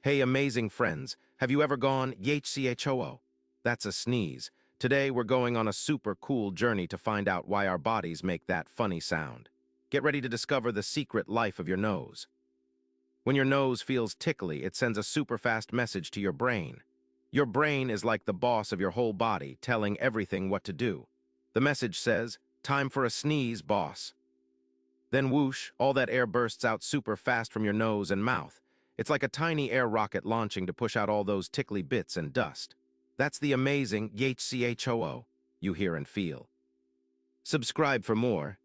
Hey, amazing friends, have you ever gone AH-CHOO? That's a sneeze. Today, we're going on a super cool journey to find out why our bodies make that funny sound. Get ready to discover the secret life of your nose. When your nose feels tickly, it sends a super fast message to your brain. Your brain is like the boss of your whole body, telling everything what to do. The message says, "Time for a sneeze, boss." Then whoosh, all that air bursts out super fast from your nose and mouth. It's like a tiny air rocket launching to push out all those tickly bits and dust. That's the amazing AH-CHOO you hear and feel. Subscribe for more.